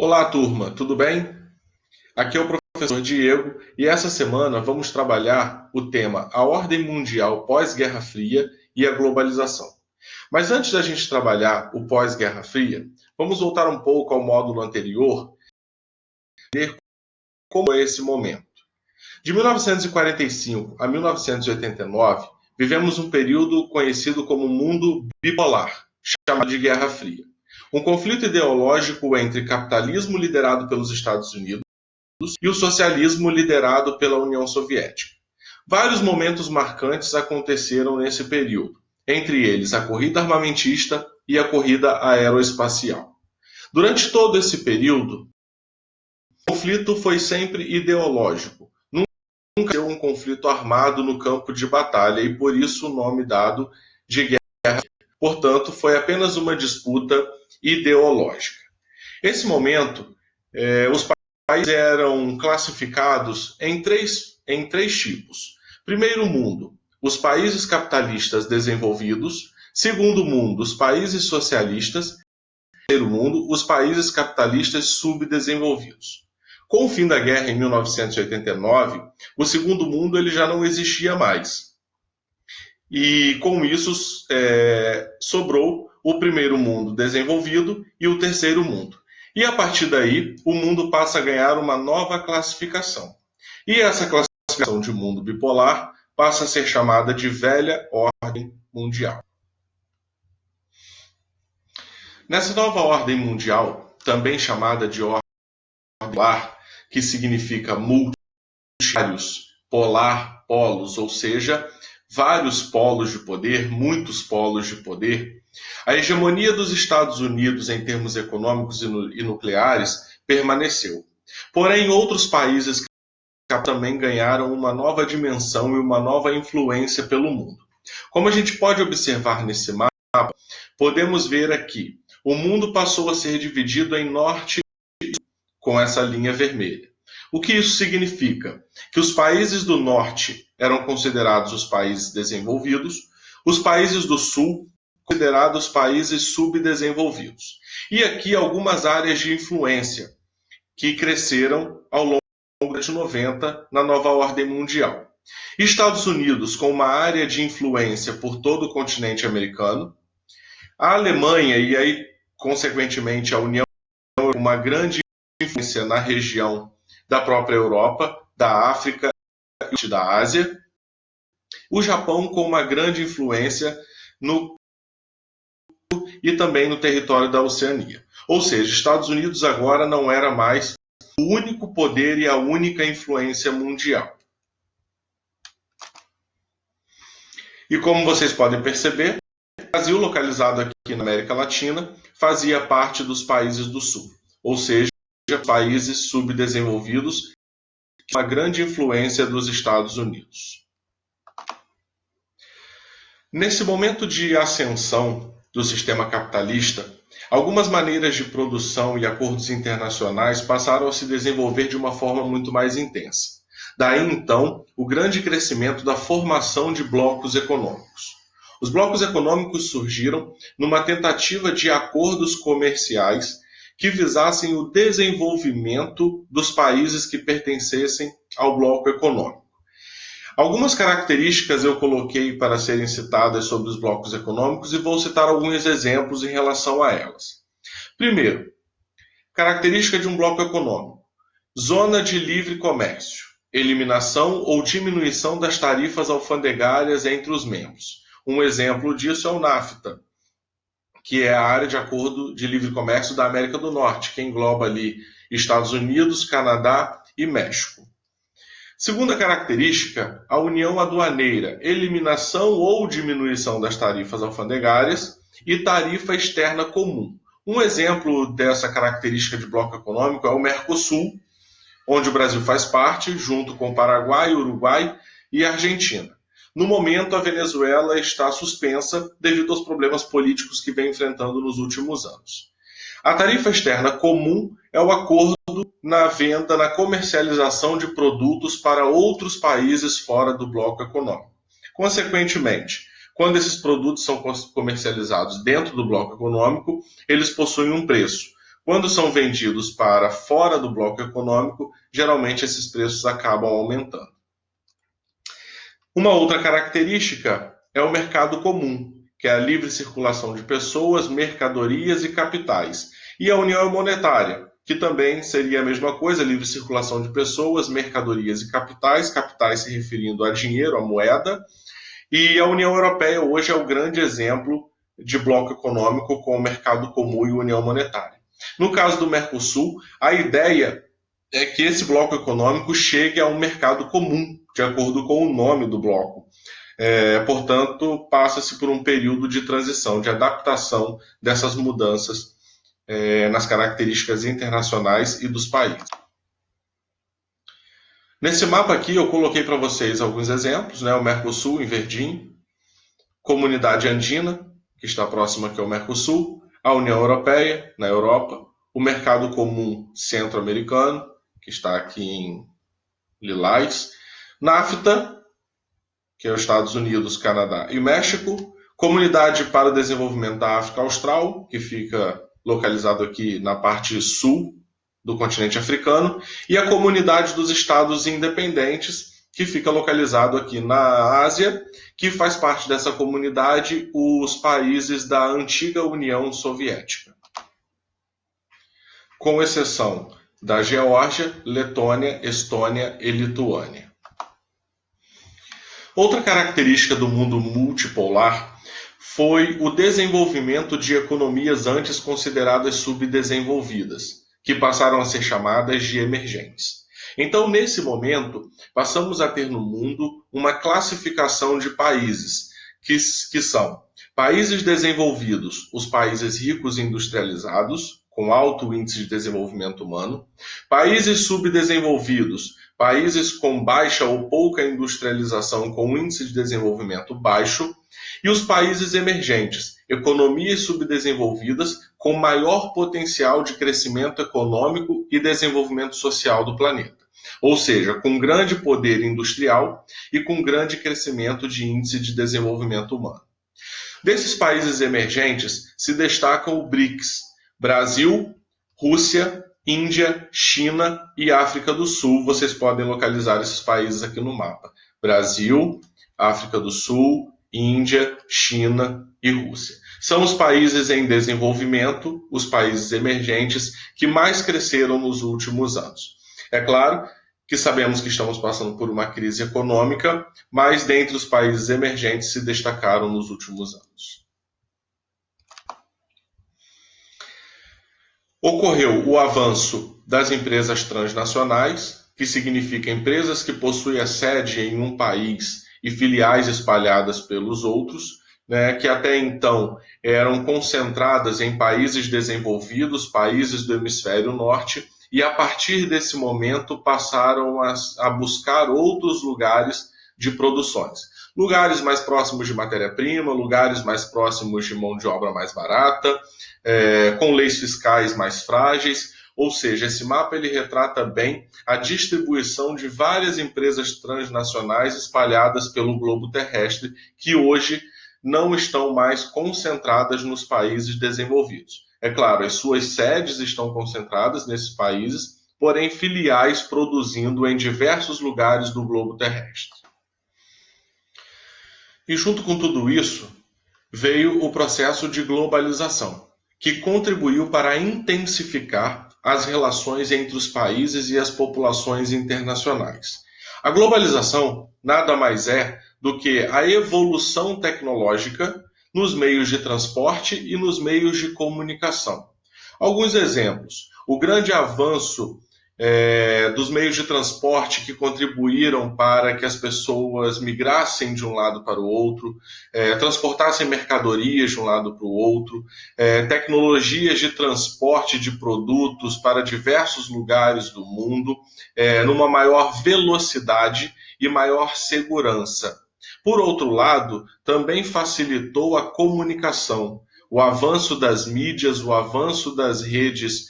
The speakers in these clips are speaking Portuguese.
Olá, turma, tudo bem? Aqui é o professor Diego e essa semana vamos trabalhar o tema A Ordem Mundial Pós-Guerra Fria e a Globalização. Mas antes da gente trabalhar o pós-Guerra Fria, vamos voltar um pouco ao módulo anterior e ver como é esse momento. De 1945 a 1989, vivemos um período conhecido como mundo bipolar, chamado de Guerra Fria. Um conflito ideológico entre capitalismo liderado pelos Estados Unidos e o socialismo liderado pela União Soviética. Vários momentos marcantes aconteceram nesse período, entre eles a corrida armamentista e a corrida aeroespacial. Durante todo esse período, o conflito foi sempre ideológico. Nunca deu um conflito armado no campo de batalha e por isso o nome dado de guerra. Portanto, foi apenas uma disputa ideológica. Esse momento, os países eram classificados em três tipos. Primeiro mundo, os países capitalistas desenvolvidos. Segundo mundo, os países socialistas. Terceiro mundo, os países capitalistas subdesenvolvidos. Com o fim da guerra em 1989, o segundo mundo ele já não existia mais. E com isso sobrou o primeiro mundo desenvolvido e o terceiro mundo. E a partir daí, o mundo passa a ganhar uma nova classificação. E essa classificação de mundo bipolar passa a ser chamada de Velha Ordem Mundial. Nessa nova ordem mundial, também chamada de ordem polar, que significa multipolários, polar, polos, ou seja, vários polos de poder, muitos polos de poder, a hegemonia dos Estados Unidos em termos econômicos e nucleares permaneceu. Porém, outros países também ganharam uma nova dimensão e uma nova influência pelo mundo. Como a gente pode observar nesse mapa, podemos ver aqui, o mundo passou a ser dividido em norte e sul, com essa linha vermelha. O que isso significa? Que os países do norte eram considerados os países desenvolvidos, os países do sul considerados países subdesenvolvidos. E aqui algumas áreas de influência que cresceram ao longo da década de 90 na nova ordem mundial. Estados Unidos com uma área de influência por todo o continente americano, a Alemanha e aí consequentemente a União com uma grande influência na região da própria Europa, da África e da Ásia, o Japão com uma grande influência no e também no território da Oceania. Ou seja, Estados Unidos agora não era mais o único poder e a única influência mundial. E como vocês podem perceber, o Brasil, localizado aqui na América Latina, fazia parte dos países do Sul, ou seja, países subdesenvolvidos, com uma grande influência dos Estados Unidos. Nesse momento de ascensão do sistema capitalista, algumas maneiras de produção e acordos internacionais passaram a se desenvolver de uma forma muito mais intensa. Daí, então, o grande crescimento da formação de blocos econômicos. Os blocos econômicos surgiram numa tentativa de acordos comerciais que visassem o desenvolvimento dos países que pertencessem ao bloco econômico. Algumas características eu coloquei para serem citadas sobre os blocos econômicos e vou citar alguns exemplos em relação a elas. Primeiro, característica de um bloco econômico: zona de livre comércio, eliminação ou diminuição das tarifas alfandegárias entre os membros. Um exemplo disso é o NAFTA, que é a área de acordo de livre comércio da América do Norte, que engloba ali Estados Unidos, Canadá e México. Segunda característica, a união aduaneira, eliminação ou diminuição das tarifas alfandegárias e tarifa externa comum. Um exemplo dessa característica de bloco econômico é o Mercosul, onde o Brasil faz parte, junto com o Paraguai, Uruguai e Argentina. No momento, a Venezuela está suspensa devido aos problemas políticos que vem enfrentando nos últimos anos. A tarifa externa comum é o acordo na venda, na comercialização de produtos para outros países fora do bloco econômico. Consequentemente, quando esses produtos são comercializados dentro do bloco econômico, eles possuem um preço. Quando são vendidos para fora do bloco econômico, geralmente esses preços acabam aumentando. Uma outra característica é o mercado comum, que é a livre circulação de pessoas, mercadorias e capitais, e a união monetária, que também seria a mesma coisa, livre circulação de pessoas, mercadorias e capitais, capitais se referindo a dinheiro, a moeda, e a União Europeia hoje é o grande exemplo de bloco econômico com o mercado comum e união monetária. No caso do Mercosul, a ideia é que esse bloco econômico chegue a um mercado comum, de acordo com o nome do bloco. Portanto, passa-se por um período de transição, de adaptação dessas mudanças nas características internacionais e dos países. Nesse mapa aqui eu coloquei para vocês alguns exemplos, né? O Mercosul em verdinho, Comunidade Andina, que está próxima aqui ao Mercosul, a União Europeia, na Europa, o Mercado Comum Centro-Americano, que está aqui em lilás, NAFTA, que é os Estados Unidos, Canadá e México, Comunidade para o Desenvolvimento da África Austral, que fica localizado aqui na parte sul do continente africano, e a Comunidade dos Estados Independentes, que fica localizado aqui na Ásia, que faz parte dessa comunidade os países da antiga União Soviética, com exceção da Geórgia, Letônia, Estônia e Lituânia. Outra característica do mundo multipolar foi o desenvolvimento de economias antes consideradas subdesenvolvidas, que passaram a ser chamadas de emergentes. Então, nesse momento, passamos a ter no mundo uma classificação de países, que são países desenvolvidos, os países ricos e industrializados, com alto índice de desenvolvimento humano, países subdesenvolvidos, países com baixa ou pouca industrialização com índice de desenvolvimento baixo, e os países emergentes, economias subdesenvolvidas com maior potencial de crescimento econômico e desenvolvimento social do planeta, ou seja, com grande poder industrial e com grande crescimento de índice de desenvolvimento humano. Desses países emergentes se destacam o BRICS, Brasil, Rússia, Índia, China e África do Sul. Vocês podem localizar esses países aqui no mapa. Brasil, África do Sul, Índia, China e Rússia. São os países em desenvolvimento, os países emergentes, que mais cresceram nos últimos anos. É claro que sabemos que estamos passando por uma crise econômica, mas dentre os países emergentes se destacaram nos últimos anos. Ocorreu o avanço das empresas transnacionais, que significa empresas que possuem a sede em um país e filiais espalhadas pelos outros, né, que até então eram concentradas em países desenvolvidos, países do hemisfério norte, e a partir desse momento passaram a buscar outros lugares de produções. Lugares mais próximos de matéria-prima, lugares mais próximos de mão de obra mais barata, com leis fiscais mais frágeis. Ou seja, esse mapa ele retrata bem a distribuição de várias empresas transnacionais espalhadas pelo globo terrestre, que hoje não estão mais concentradas nos países desenvolvidos. É claro, as suas sedes estão concentradas nesses países, porém filiais produzindo em diversos lugares do globo terrestre. E junto com tudo isso, veio o processo de globalização, que contribuiu para intensificar as relações entre os países e as populações internacionais. A globalização nada mais é do que a evolução tecnológica nos meios de transporte e nos meios de comunicação. Alguns exemplos. O grande avanço dos meios de transporte que contribuíram para que as pessoas migrassem de um lado para o outro, transportassem mercadorias de um lado para o outro, tecnologias de transporte de produtos para diversos lugares do mundo, numa maior velocidade e maior segurança. Por outro lado, também facilitou a comunicação, o avanço das mídias, o avanço das redes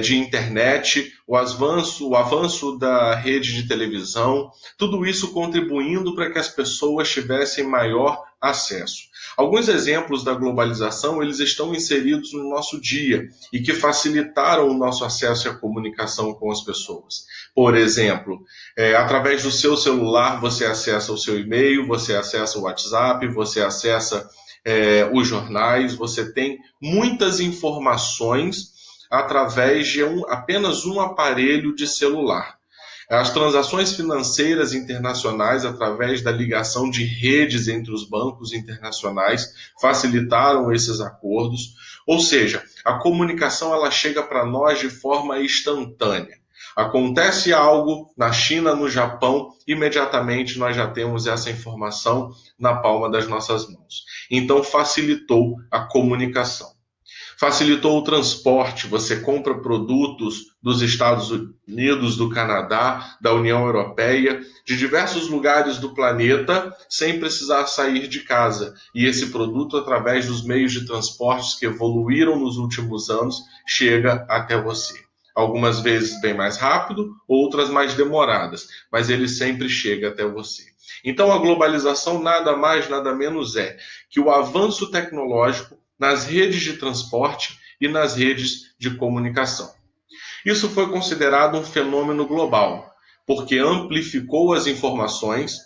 de internet, o avanço da rede de televisão, tudo isso contribuindo para que as pessoas tivessem maior acesso. Alguns exemplos da globalização, eles estão inseridos no nosso dia e que facilitaram o nosso acesso à comunicação com as pessoas. Por exemplo, através do seu celular, você acessa o seu e-mail, você acessa o WhatsApp, você acessa os jornais, você tem muitas informações através de apenas um aparelho de celular. As transações financeiras internacionais, através da ligação de redes entre os bancos internacionais, facilitaram esses acordos. Ou seja, a comunicação ela chega para nós de forma instantânea. Acontece algo na China, no Japão, imediatamente nós já temos essa informação na palma das nossas mãos. Então, facilitou a comunicação. Facilitou o transporte, você compra produtos dos Estados Unidos, do Canadá, da União Europeia, de diversos lugares do planeta, sem precisar sair de casa. E esse produto, através dos meios de transportes que evoluíram nos últimos anos, chega até você. Algumas vezes bem mais rápido, outras mais demoradas, mas ele sempre chega até você. Então a globalização nada mais, nada menos é que o avanço tecnológico nas redes de transporte e nas redes de comunicação. Isso foi considerado um fenômeno global, porque amplificou as informações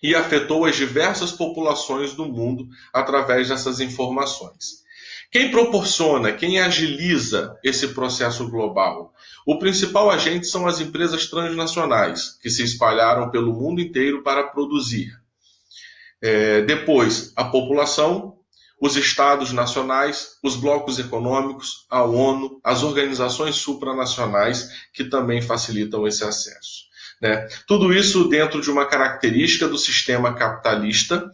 e afetou as diversas populações do mundo através dessas informações. Quem proporciona, quem agiliza esse processo global? O principal agente são as empresas transnacionais, que se espalharam pelo mundo inteiro para produzir. Depois, a população, os estados nacionais, os blocos econômicos, a ONU, as organizações supranacionais que também facilitam esse acesso. Tudo isso dentro de uma característica do sistema capitalista,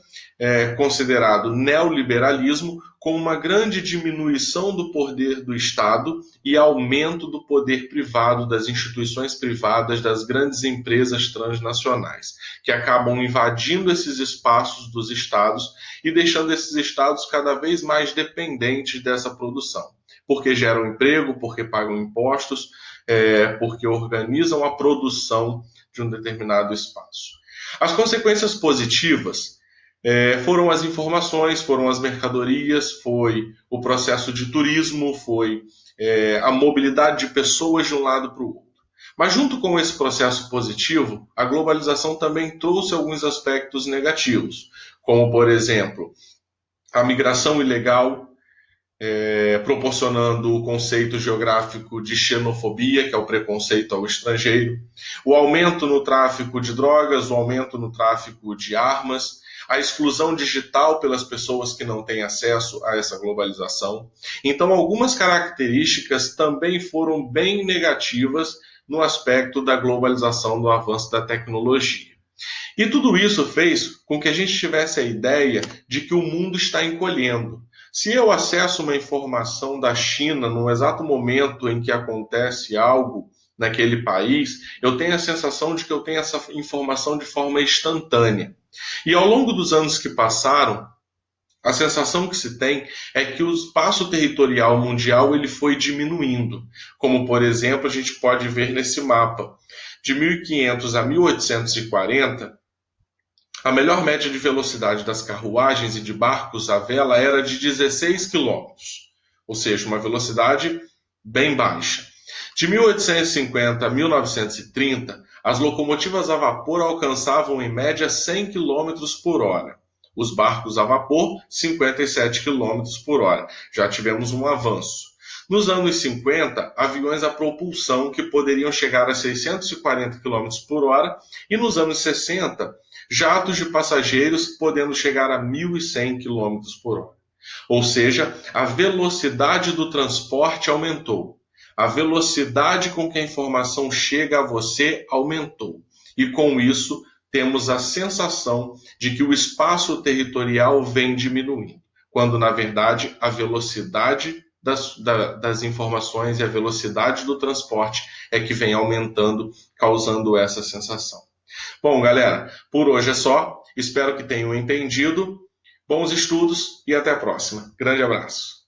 considerado neoliberalismo, com uma grande diminuição do poder do Estado e aumento do poder privado, das instituições privadas, das grandes empresas transnacionais, que acabam invadindo esses espaços dos Estados e deixando esses Estados cada vez mais dependentes dessa produção, porque geram emprego, porque pagam impostos, porque organizam a produção de um determinado espaço. As consequências positivas foram as informações, foram as mercadorias, foi o processo de turismo, foi a mobilidade de pessoas de um lado para o outro. Mas junto com esse processo positivo, a globalização também trouxe alguns aspectos negativos, como, por exemplo, a migração ilegal, proporcionando o conceito geográfico de xenofobia, que é o preconceito ao estrangeiro, o aumento no tráfico de drogas, o aumento no tráfico de armas, a exclusão digital pelas pessoas que não têm acesso a essa globalização. Então, algumas características também foram bem negativas no aspecto da globalização, do avanço da tecnologia. E tudo isso fez com que a gente tivesse a ideia de que o mundo está encolhendo. Se eu acesso uma informação da China no exato momento em que acontece algo naquele país, eu tenho a sensação de que eu tenho essa informação de forma instantânea. E ao longo dos anos que passaram, a sensação que se tem é que o espaço territorial mundial ele foi diminuindo. Como, por exemplo, a gente pode ver nesse mapa. De 1500 a 1840, a melhor média de velocidade das carruagens e de barcos à vela era de 16 km, ou seja, uma velocidade bem baixa. De 1850 a 1930, as locomotivas a vapor alcançavam em média 100 km por hora. Os barcos a vapor, 57 km por hora. Já tivemos um avanço. Nos anos 50, aviões a propulsão que poderiam chegar a 640 km por hora, e nos anos 60, jatos de passageiros podendo chegar a 1.100 km por hora. Ou seja, a velocidade do transporte aumentou. A velocidade com que a informação chega a você aumentou. E com isso, temos a sensação de que o espaço territorial vem diminuindo, quando, na verdade, a velocidade das informações e a velocidade do transporte é que vem aumentando, causando essa sensação. Bom, galera, por hoje é só. Espero que tenham entendido. Bons estudos e até a próxima. Grande abraço.